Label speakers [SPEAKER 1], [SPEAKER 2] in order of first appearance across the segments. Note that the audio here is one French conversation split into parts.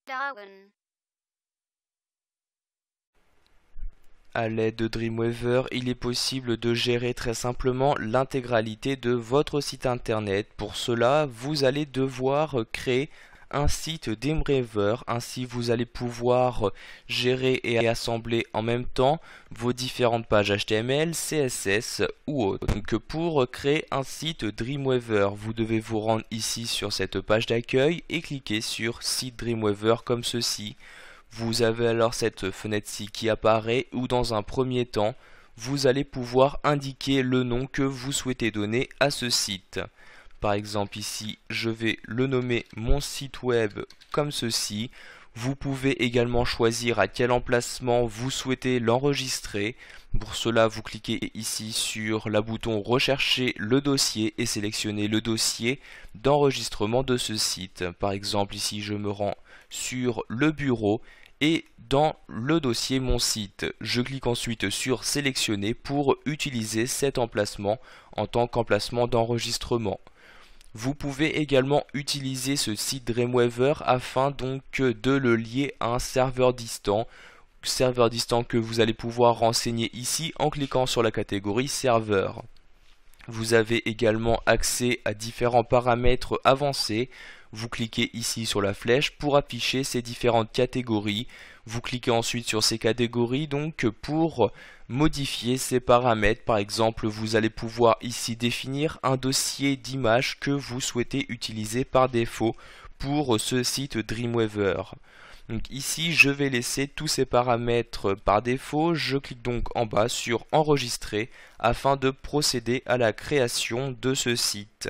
[SPEAKER 1] Darwin.
[SPEAKER 2] À l'aide de Dreamweaver, il est possible de gérer très simplement l'intégralité de votre site internet. Pour cela, vous allez devoir créer un site Dreamweaver. Ainsi, vous allez pouvoir gérer et assembler en même temps vos différentes pages HTML, CSS ou autres. Donc, pour créer un site Dreamweaver, vous devez vous rendre ici sur cette page d'accueil et cliquer sur Site Dreamweaver comme ceci. Vous avez alors cette fenêtre-ci qui apparaît où dans un premier temps, vous allez pouvoir indiquer le nom que vous souhaitez donner à ce site. Par exemple ici, je vais le nommer mon site web comme ceci. Vous pouvez également choisir à quel emplacement vous souhaitez l'enregistrer. Pour cela, vous cliquez ici sur le bouton Rechercher le dossier et sélectionnez le dossier d'enregistrement de ce site. Par exemple, ici, je me rends sur le bureau et dans le dossier Mon site. Je clique ensuite sur Sélectionner pour utiliser cet emplacement en tant qu'emplacement d'enregistrement. Vous pouvez également utiliser ce site Dreamweaver afin donc de le lier à un serveur distant que vous allez pouvoir renseigner ici en cliquant sur la catégorie serveur. Vous avez également accès à différents paramètres avancés. Vous cliquez ici sur la flèche pour afficher ces différentes catégories. Vous cliquez ensuite sur ces catégories donc pour modifier ces paramètres. Par exemple, vous allez pouvoir ici définir un dossier d'image que vous souhaitez utiliser par défaut pour ce site Dreamweaver. Donc ici, je vais laisser tous ces paramètres par défaut. Je clique donc en bas sur Enregistrer afin de procéder à la création de ce site.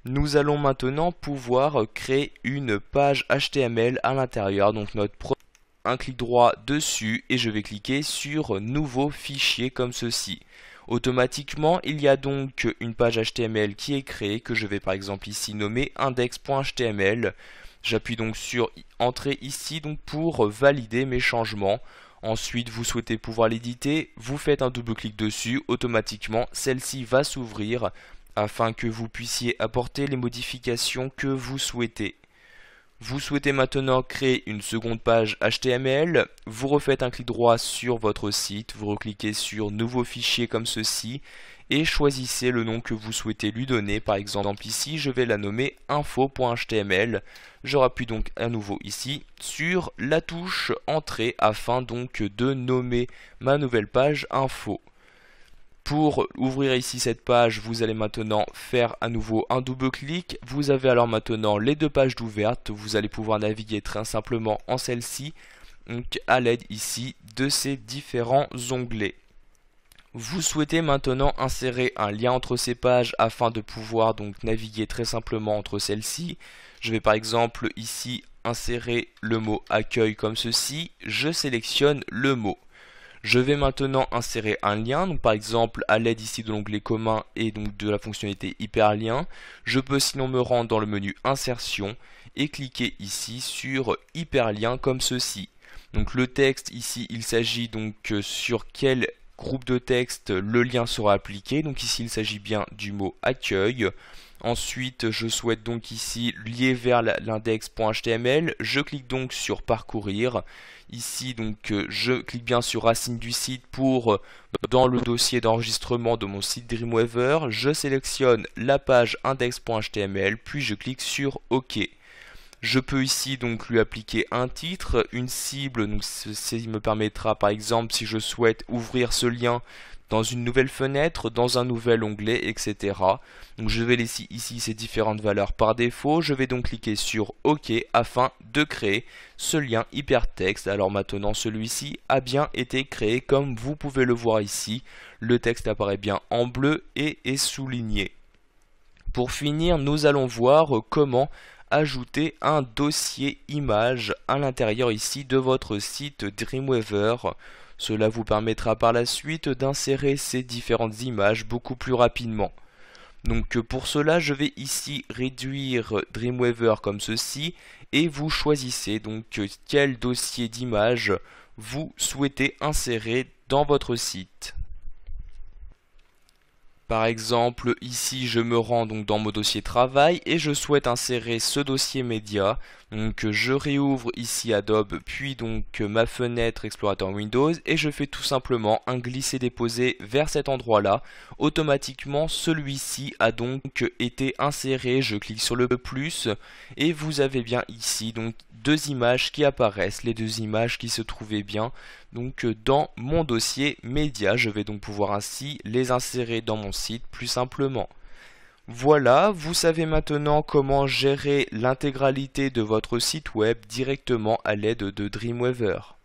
[SPEAKER 2] Nous allons maintenant pouvoir créer une page HTML à l'intérieur. Donc un clic droit dessus et je vais cliquer sur Nouveau fichier comme ceci. Automatiquement, il y a donc une page HTML qui est créée que je vais par exemple ici nommer index.html. J'appuie donc sur Entrée ici donc pour valider mes changements. Ensuite, vous souhaitez pouvoir l'éditer, vous faites un double clic dessus, automatiquement celle-ci va s'ouvrir afin que vous puissiez apporter les modifications que vous souhaitez. Vous souhaitez maintenant créer une seconde page HTML, vous refaites un clic droit sur votre site, vous recliquez sur Nouveau fichier comme ceci et choisissez le nom que vous souhaitez lui donner. Par exemple ici, je vais la nommer info.html. Je rappuie donc à nouveau ici sur la touche Entrée afin donc de nommer ma nouvelle page info. Pour ouvrir ici cette page, vous allez maintenant faire à nouveau un double clic. Vous avez alors maintenant les deux pages d'ouvertes. Vous allez pouvoir naviguer très simplement en celle-ci, donc à l'aide ici de ces différents onglets. Vous souhaitez maintenant insérer un lien entre ces pages afin de pouvoir donc naviguer très simplement entre celles-ci. Je vais par exemple ici insérer le mot accueil comme ceci. Je sélectionne le mot. Je vais maintenant insérer un lien, donc par exemple à l'aide ici de l'onglet commun et donc de la fonctionnalité hyperlien. Je peux sinon me rendre dans le menu insertion et cliquer ici sur hyperlien comme ceci. Donc le texte ici, il s'agit donc sur quel groupe de texte le lien sera appliqué. Donc ici il s'agit bien du mot accueil. Ensuite, je souhaite donc ici lier vers l'index.html. Je clique donc sur parcourir. Ici, donc, je clique bien sur racine du site pour dans le dossier d'enregistrement de mon site Dreamweaver. Je sélectionne la page index.html, puis je clique sur OK. Je peux ici donc lui appliquer un titre, une cible, donc ceci me permettra par exemple si je souhaite ouvrir ce lien dans une nouvelle fenêtre, dans un nouvel onglet, etc. Donc je vais laisser ici ces différentes valeurs par défaut. Je vais donc cliquer sur OK afin de créer ce lien hypertexte. Alors maintenant celui-ci a bien été créé comme vous pouvez le voir ici. Le texte apparaît bien en bleu et est souligné. Pour finir, nous allons voir comment ajouter un dossier image à l'intérieur ici de votre site Dreamweaver. Cela vous permettra par la suite d'insérer ces différentes images beaucoup plus rapidement. Donc pour cela, je vais ici réduire Dreamweaver comme ceci et vous choisissez donc quel dossier d'image vous souhaitez insérer dans votre site. Par exemple, ici je me rends donc dans mon dossier travail et je souhaite insérer ce dossier média. Donc je réouvre ici Adobe puis donc ma fenêtre explorateur Windows et je fais tout simplement un glisser-déposer vers cet endroit-là. Automatiquement celui-ci a donc été inséré. Je clique sur le plus et vous avez bien ici donc deux images qui apparaissent, les deux images qui se trouvaient bien donc dans mon dossier média. Je vais donc pouvoir ainsi les insérer dans mon site plus simplement. Voilà, vous savez maintenant comment gérer l'intégralité de votre site web directement à l'aide de Dreamweaver.